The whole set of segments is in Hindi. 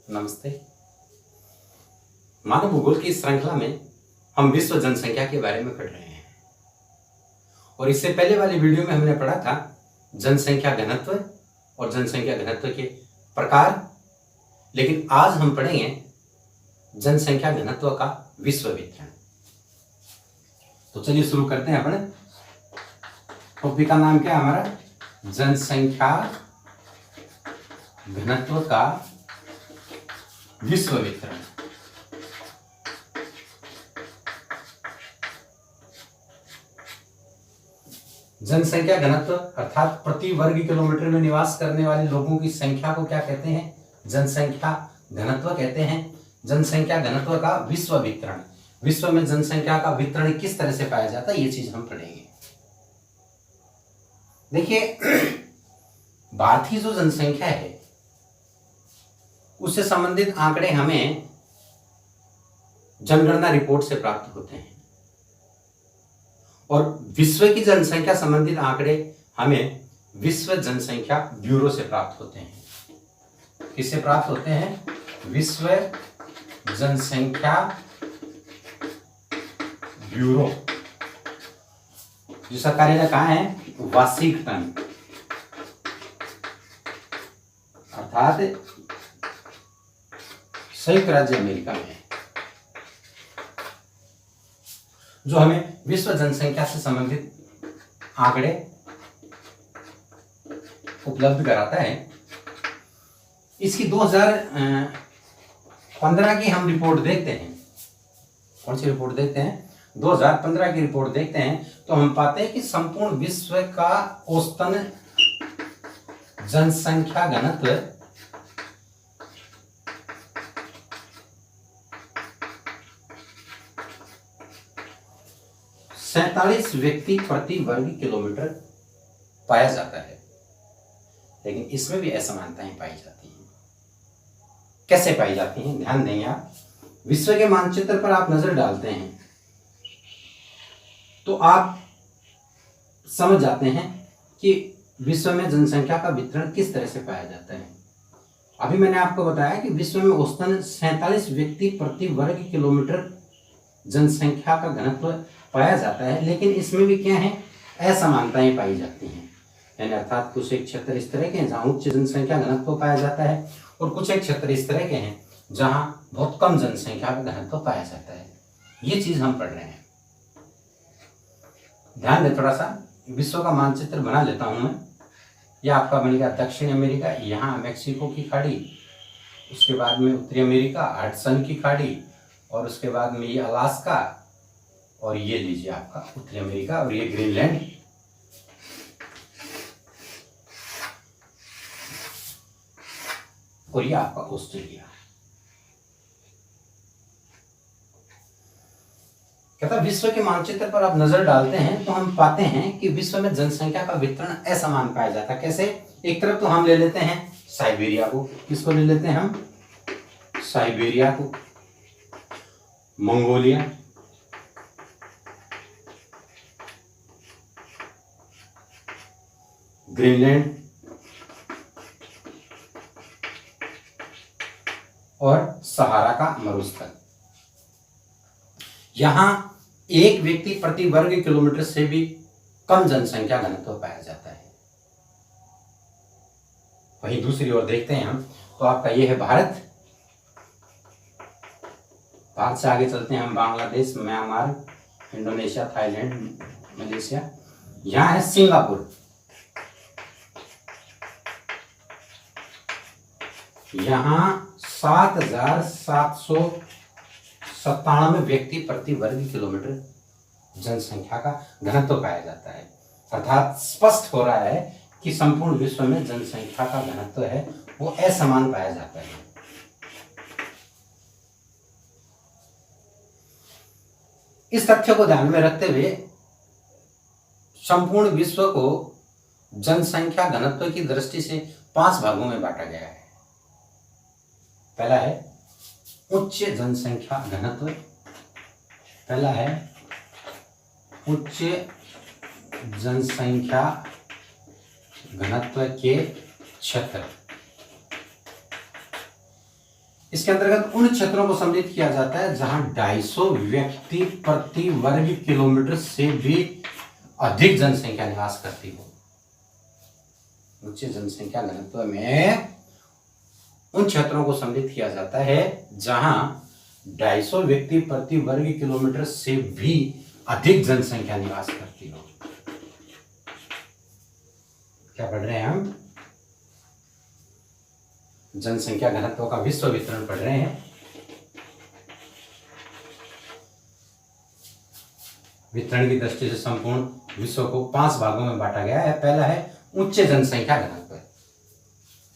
नमस्ते। मानव भूगोल की इस श्रृंखला में हम विश्व जनसंख्या के बारे में पढ़ रहे हैं और इससे पहले वाली वीडियो में हमने पढ़ा था जनसंख्या घनत्व और जनसंख्या घनत्व के प्रकार। लेकिन आज हम पढ़ेंगे जनसंख्या घनत्व का विश्व वितरण। तो चलिए शुरू करते हैं। अपने टॉपिक का नाम क्या है हमारा? जनसंख्या घनत्व का विश्व वितरण। जनसंख्या घनत्व अर्थात प्रति वर्ग किलोमीटर में निवास करने वाले लोगों की संख्या को क्या कहते हैं? जनसंख्या घनत्व कहते हैं। जनसंख्या घनत्व का विश्व वितरण, विश्व में जनसंख्या का वितरण किस तरह से पाया जाता है, ये चीज हम पढ़ेंगे। देखिए, भारत की जो जनसंख्या है उससे संबंधित आंकड़े हमें जनगणना रिपोर्ट से प्राप्त होते हैं और विश्व की जनसंख्या संबंधित आंकड़े हमें विश्व जनसंख्या ब्यूरो से प्राप्त होते हैं। किससे प्राप्त होते हैं? विश्व जनसंख्या ब्यूरो, जिसका कार्यालय कहाँ है? वाशिंगटन, अर्थात संयुक्त राज्य अमेरिका में, जो हमें विश्व जनसंख्या से संबंधित आंकड़े उपलब्ध कराता है। इसकी 2015 की हम रिपोर्ट देखते हैं। कौन सी रिपोर्ट देखते हैं? 2015 की रिपोर्ट देखते हैं तो हम पाते हैं कि संपूर्ण विश्व का औसतन जनसंख्या घनत्व 47 व्यक्ति प्रति वर्ग किलोमीटर पाया जाता है। लेकिन इसमें भी असमानताएं पाई जाती हैं। कैसे पाई जाती हैं? ध्यान दें आप। विश्व के मानचित्र पर आप नजर डालते हैं तो आप समझ जाते हैं कि विश्व में जनसंख्या का वितरण किस तरह से पाया जाता है। अभी मैंने आपको बताया कि विश्व में औसतन 47 व्यक्ति प्रति वर्ग किलोमीटर जनसंख्या का घनत्व पाया जाता है। लेकिन इसमें भी क्या है? असमानताएं पाई जाती हैं। यानी अर्थात कुछ एक क्षेत्र इस तरह के हैं जहां उच्च जनसंख्या घनत्व पाया जाता है और कुछ एक क्षेत्र इस तरह के हैं जहां बहुत कम जनसंख्या का घनत्व पाया जाता है। ये चीज हम पढ़ रहे हैं। ध्यान दें थोड़ा सा। विश्व का मानचित्र बना लेता हूं मैं। यह आपका बनेगा दक्षिण अमेरिका, यहाँ मैक्सिको की खाड़ी, उसके बाद में उत्तरी अमेरिका, हडसन की खाड़ी, और उसके बाद में ये अलास्का, और ये लीजिए आपका उत्तरी अमेरिका, और ये ग्रीनलैंड, और ये आपका ऑस्ट्रेलिया। कहता विश्व के मानचित्र पर आप नजर डालते हैं तो हम पाते हैं कि विश्व में जनसंख्या का वितरण असमान पाया जाता है। कैसे? एक तरफ तो हम ले लेते हैं साइबेरिया को। किसको ले लेते हैं हम? साइबेरिया को, मंगोलिया, ग्रीनलैंड और सहारा का मरुस्थल। यहां एक व्यक्ति प्रति वर्ग किलोमीटर से भी कम जनसंख्या घनत्व पाया जाता है। वहीं दूसरी ओर देखते हैं हम तो आपका यह है भारत। भारत से आगे चलते हैं हम Bangladesh, Myanmar, Indonesia, Thailand, Malaysia. यहां है सिंगापुर। यहां 7,797 व्यक्ति प्रति वर्ग किलोमीटर जनसंख्या का घनत्व पाया जाता है। अर्थात स्पष्ट हो रहा है कि संपूर्ण विश्व में जनसंख्या का घनत्व है वो असमान पाया जाता है। इस तथ्य को ध्यान में रखते हुए संपूर्ण विश्व को जनसंख्या घनत्व की दृष्टि से 5 भागों में बांटा गया है। पहला है उच्च जनसंख्या घनत्व, पहला है उच्च जनसंख्या घनत्व के क्षेत्र, इसके अंतर्गत उन क्षेत्रों को सम्मिलित किया जाता है जहां 250 व्यक्ति प्रति वर्ग किलोमीटर से भी अधिक जनसंख्या निवास करती हो। उच्च जनसंख्या घनत्व में उन क्षेत्रों को सम्मिलित किया जाता है जहां 250 व्यक्ति प्रति वर्ग किलोमीटर से भी अधिक जनसंख्या निवास करती हो। क्या पढ़ रहे हैं हम? जनसंख्या घनत्व का विश्व वितरण पढ़ रहे हैं। वितरण की दृष्टि से संपूर्ण विश्व को 5 भागों में बांटा गया है। पहला है उच्च जनसंख्या घनत्व।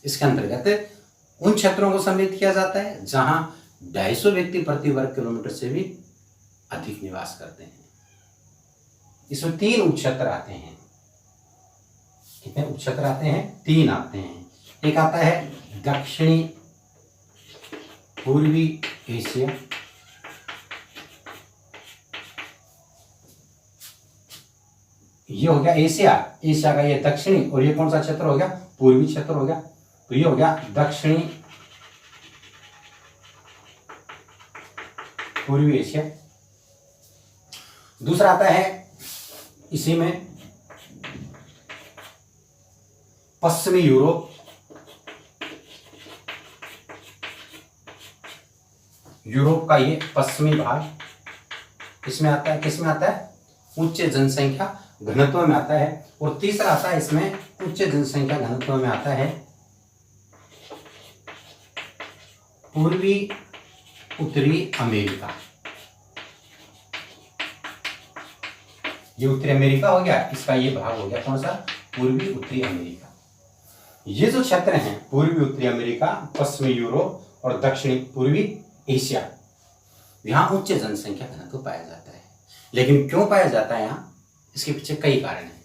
इसके अंतर्गत उन क्षेत्रों को सम्मिलित किया जाता है जहां 250 व्यक्ति प्रति वर्ग किलोमीटर से भी अधिक निवास करते हैं। इसमें 3 उपक्षेत्र आते हैं। कितने उपक्षेत्र आते हैं? 3 आते हैं। एक आता है दक्षिणी पूर्वी एशिया, ये हो गया एशिया। एशिया का ये दक्षिणी, और ये कौन सा क्षेत्र हो गया? पूर्वी क्षेत्र हो गया। तो ये हो गया दक्षिणी पूर्वी एशिया। दूसरा आता है इसी में पश्चिमी यूरोप। यूरोप का ये पश्चिमी भाग इसमें आता है। किसमें आता है? उच्च जनसंख्या घनत्व में आता है। और तीसरा आता है इसमें उच्च जनसंख्या घनत्व में आता है पूर्वी उत्तरी अमेरिका। ये उत्तरी अमेरिका हो गया, इसका ये भाग हो गया कौन सा? पूर्वी उत्तरी अमेरिका। ये जो क्षेत्र हैं पूर्वी उत्तरी अमेरिका, पश्चिमी यूरोप और दक्षिणी पूर्वी एशिया, यहां उच्च जनसंख्या घनत्व पाया जाता है। लेकिन क्यों पाया जाता है यहाँ? इसके पीछे कई कारण हैं।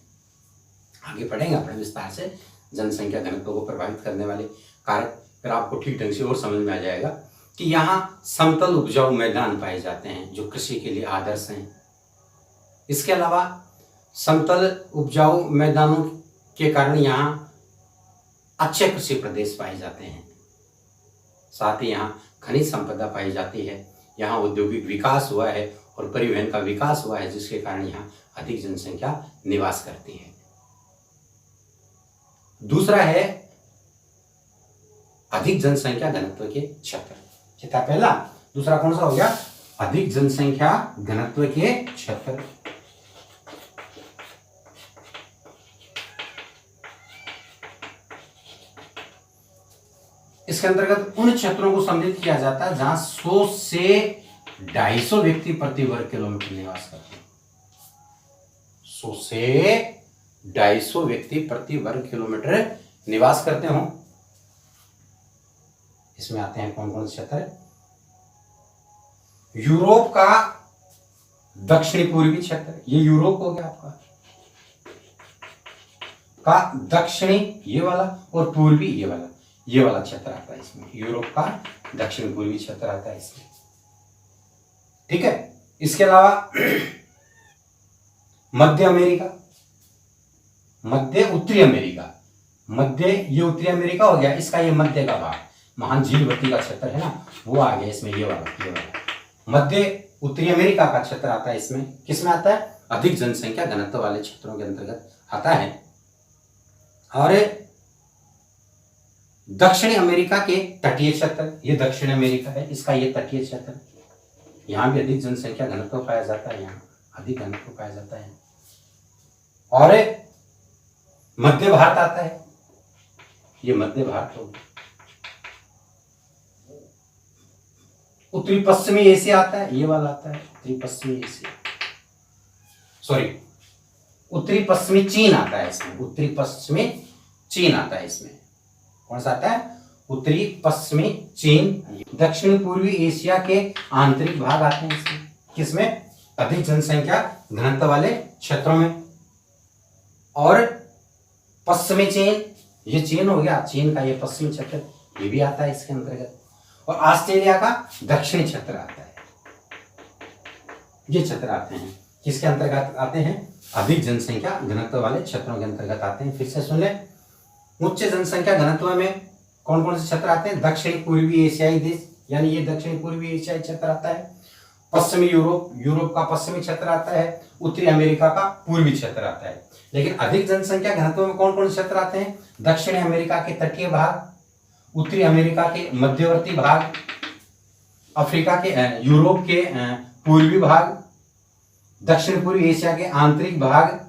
आगे पढ़ेंगे अपने विस्तार से जनसंख्या घनत्व को प्रभावित करने वाले कारक। फिर आपको ठीक ढंग से और समझ में आ जाएगा कि यहाँ समतल उपजाऊ मैदान पाए जाते हैं जो कृषि के लिए आदर्श हैं। इसके अलावा समतल उपजाऊ मैदानों के कारण यहाँ अच्छे कृषि प्रदेश पाए जाते हैं। साथ ही यहाँ खनिज संपदा पाई जाती है। यहाँ औद्योगिक विकास हुआ है और परिवहन का विकास हुआ है, जिसके कारण यहाँ अधिक जनसंख्या निवास करती है। दूसरा है अधिक जनसंख्या घनत्व के क्षेत्र। ये था पहला। दूसरा कौन सा हो गया? अधिक जनसंख्या घनत्व के क्षेत्र। इसके अंतर्गत उन क्षेत्रों को सम्मिलित किया जाता है जहां 100 से 250 व्यक्ति प्रति वर्ग किलोमीटर निवास करते हैं। 100 से 250 व्यक्ति प्रति वर्ग किलोमीटर निवास करते हो। इसमें आते हैं कौन कौन से क्षेत्र? यूरोप का दक्षिणी पूर्वी क्षेत्र, ये यूरोप हो गया आपका का दक्षिणी ये वाला, और पूर्वी ये वाला क्षेत्र आता है इसमें। यूरोप का दक्षिण पूर्वी क्षेत्र आता है इसमें। ठीक है। इसके अलावा मध्य अमेरिका, मध्य उत्तरी अमेरिका, मध्य ये उत्तरी अमेरिका हो गया, इसका ये मध्य का भाग महान झीलवती का क्षेत्र है ना, वो आ गया इसमें। ये वाला मध्य उत्तरी अमेरिका का क्षेत्र आता है इसमें। किसमें आता है? अधिक जनसंख्या घनत्व वाले क्षेत्रों के अंतर्गत आता है। और दक्षिणी अमेरिका के तटीय क्षेत्र, ये दक्षिण अमेरिका है, इसका ये तटीय क्षेत्र, यहां भी अधिक जनसंख्या घनत्व पाया जाता है। यहाँ अधिक घनत्व पाया जाता है। और मध्य भारत आता है, ये मध्य भारत हो। उत्तरी पश्चिमी एशिया आता है, ये वाला आता है उत्तरी पश्चिमी एशिया, सॉरी उत्तरी पश्चिमी चीन आता है इसमें। उत्तरी पश्चिमी चीन आता है इसमें। कौन सा आता है? उत्तरी पश्चिमी चीन। दक्षिण पूर्वी एशिया के आंतरिक भाग आते हैं इसमें। किसमें? अधिक जनसंख्या घनत्व वाले क्षेत्रों में। और पश्चिमी चीन, ये चीन हो गया, चीन का ये पश्चिमी क्षेत्र, ये भी आता है इसके अंतर्गत। और ऑस्ट्रेलिया का दक्षिणी क्षेत्र आता है। ये क्षेत्र आते हैं किसके अंतर्गत आते हैं? अधिक जनसंख्या घनत्व वाले क्षेत्रों के अंतर्गत आते हैं। फिर से सुन ले, उच्च जनसंख्या घनत्व में कौन कौन से क्षेत्र आते हैं? दक्षिण पूर्वी एशियाई देश, यानी ये दक्षिणी पूर्वी एशियाई क्षेत्र आता है। पश्चिमी यूरोप, यूरोप का पश्चिमी क्षेत्र आता है। उत्तरी अमेरिका का पूर्वी क्षेत्र आता है। लेकिन अधिक जनसंख्या घनत्व में कौन कौन से क्षेत्र आते हैं? दक्षिणी अमेरिका के तटीय भाग, उत्तरी अमेरिका के मध्यवर्ती भाग, अफ्रीका के यूरोप के पूर्वी भाग, दक्षिण पूर्वी एशिया के आंतरिक भाग,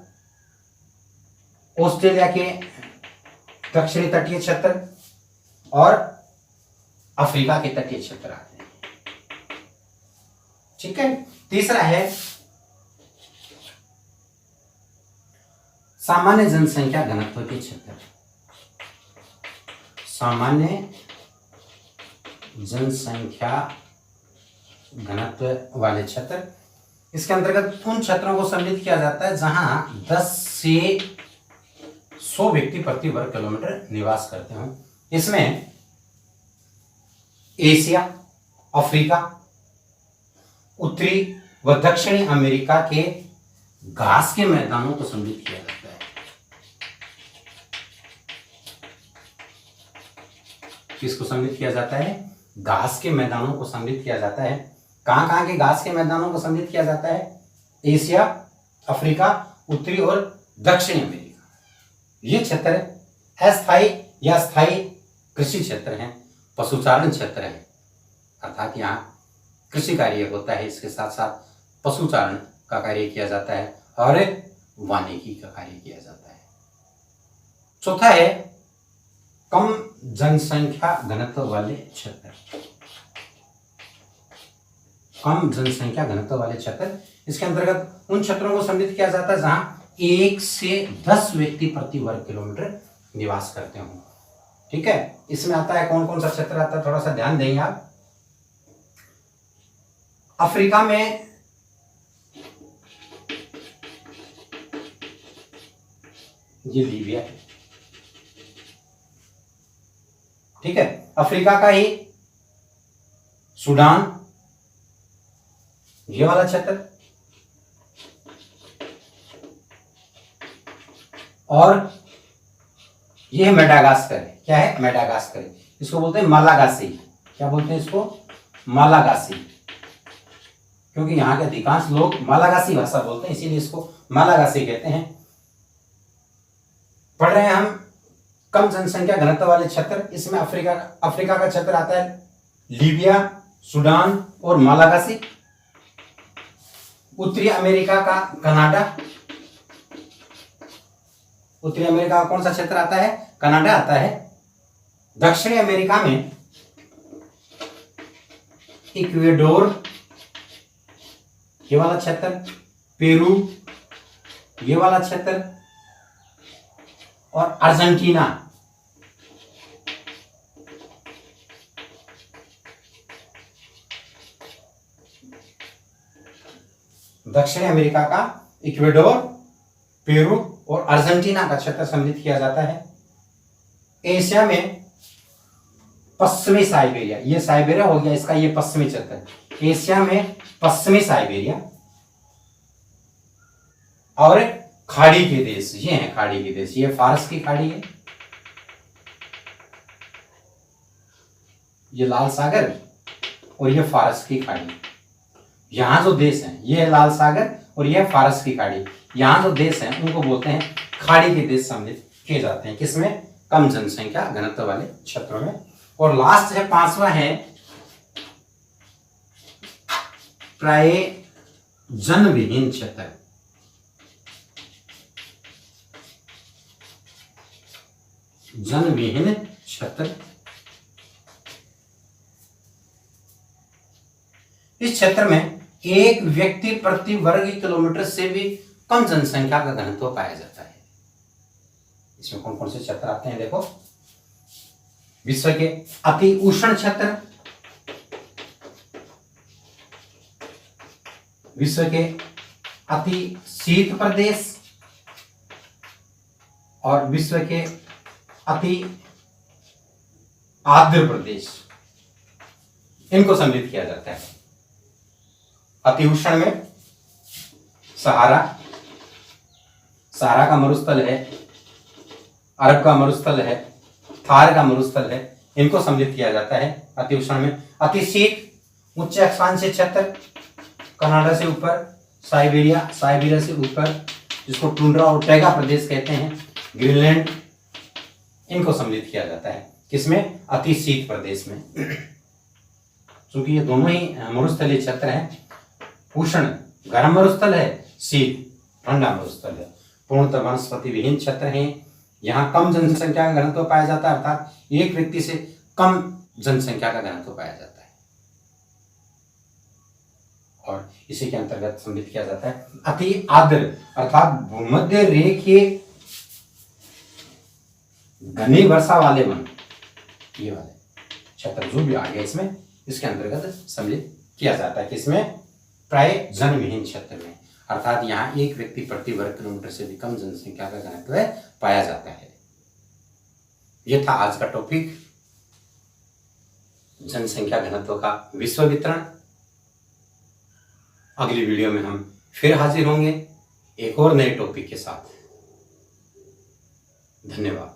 ऑस्ट्रेलिया के दक्षिणी तटीय क्षेत्र और अफ्रीका के तटीय क्षेत्र आते हैं। ठीक है। तीसरा है सामान्य जनसंख्या घनत्व के क्षेत्र। सामान्य जनसंख्या घनत्व वाले क्षेत्र, इसके अंतर्गत उन क्षेत्रों को सम्मिलित किया जाता है जहां 10 से 100 व्यक्ति प्रति वर्ग किलोमीटर निवास करते हो। इसमें एशिया, अफ्रीका, उत्तरी व दक्षिणी अमेरिका के घास के मैदानों को सम्मिलित किया जाता है। किसको सम्मिलित किया जाता है? घास के मैदानों को सम्मिलित किया जाता है। कहां कहां के घास के मैदानों को सम्मिलित किया जाता है? एशिया, अफ्रीका, उत्तरी और दक्षिणी अमेरिका। ये क्षेत्र अस्थायी या स्थायी कृषि क्षेत्र हैं, पशुचारण क्षेत्र है, अर्थात यहाँ कृषि कार्य होता है, इसके साथ साथ पशुचारण का कार्य किया जाता है और वानिकी का कार्य किया जाता है। चौथा है कम जनसंख्या घनत्व वाले क्षेत्र। कम जनसंख्या घनत्व वाले क्षेत्र, इसके अंतर्गत उन क्षेत्रों को सम्मिलित किया जाता है जहां 1 से 10 व्यक्ति प्रति वर्ग किलोमीटर निवास करते हो। ठीक है। इसमें आता है कौन कौन सा क्षेत्र आता है, थोड़ा सा ध्यान देंगे आप। अफ्रीका में ये लीबिया है। ठीक है। अफ्रीका का ही सूडान, ये वाला क्षेत्र, और ये मेडागास्कर है। क्या है? मेडागास्कर। इसको बोलते हैं मालागासी। क्या बोलते हैं इसको? मालागासी। क्योंकि यहाँ के अधिकांश लोग मालागासी भाषा बोलते हैं, इसीलिए इसको मालागासी कहते हैं। पढ़ रहे हैं हम कम जनसंख्या घनत्व वाले क्षेत्र। इसमें अफ्रीका का क्षेत्र आता है लीबिया, सूडान और मालागासी। उत्तरी अमेरिका का कनाडा। उत्तरी अमेरिका का कौन सा क्षेत्र आता है? कनाडा आता है। दक्षिणी अमेरिका में इक्वेडोर, ये वाला क्षेत्र, पेरू, ये वाला क्षेत्र, और अर्जेंटीना। दक्षिणी अमेरिका का इक्वेडोर, पेरू और अर्जेंटीना का क्षेत्र सम्मिलित किया जाता है। एशिया में पश्चिमी साइबेरिया, ये साइबेरिया हो गया इसका, ये पश्चिमी क्षेत्र। एशिया में पश्चिमी साइबेरिया और खाड़ी के देश, ये हैं खाड़ी के देश। ये फारस की खाड़ी है, ये लाल सागर, और ये फारस की खाड़ी। यहां जो देश हैं ये है लाल सागर और ये फारस की खाड़ी। यहां जो देश हैं उनको बोलते हैं खाड़ी के देश सम्मिलित किए जाते हैं। किसमें? कम जनसंख्या घनत्व वाले क्षेत्रों में। और लास्ट है, पांचवा है प्राय जनविहीन क्षेत्र। जनविहीन क्षेत्र, इस क्षेत्र में एक व्यक्ति प्रति वर्ग किलोमीटर से भी कम जनसंख्या का घनत्व पाया जाता है। इसमें कौन कौन से क्षेत्र आते हैं देखो। विश्व के अति उष्ण क्षेत्र, विश्व के अति शीत प्रदेश और विश्व के अति आर्द्र प्रदेश, इनको सम्मिलित किया जाता है। अति उष्ण में सहारा, सहारा का मरुस्थल है, अरब का मरुस्थल है, थार का मरुस्थल है, इनको सम्मिलित किया जाता है। अति उष्ण में अति शीत उच्च अक्षांशीय क्षेत्र, कनाडा से ऊपर, साइबेरिया से ऊपर, जिसको टुंड्रा और टैगा प्रदेश कहते हैं, ग्रीनलैंड, इनको सम्मिलित किया जाता है। किसमें? अति शीत प्रदेश में। क्योंकि ये दोनों ही मरुस्थलीय क्षेत्र हैं। उष्ण गर्म मरुस्थल है, शीत ठंडा मरुस्थल है। पूर्णतः वनस्पति विहीन क्षेत्र है। यहाँ कम जनसंख्या का घनत्व पाया जाता है, अर्थात एक व्यक्ति से कम जनसंख्या का घनत्व पाया जाता है, और इसी के अंतर्गत सम्मिलित किया जाता है अति आर्द्र, अर्थात भूमध्य रेखीय घनी वर्षा वाले वन, ये वाले क्षेत्र जो भी आ गया इसमें, इसके अंतर्गत सम्मिलित किया जाता है। किसमें? प्राय जनविहीन क्षेत्र में, अर्थात यहाँ एक व्यक्ति प्रति वर्ग किलोमीटर से भी कम जनसंख्या का घनत्व पाया जाता है। यह था आज का टॉपिक, जनसंख्या घनत्व का विश्व वितरण। अगली वीडियो में हम फिर हाजिर होंगे एक और नए टॉपिक के साथ। धन्यवाद।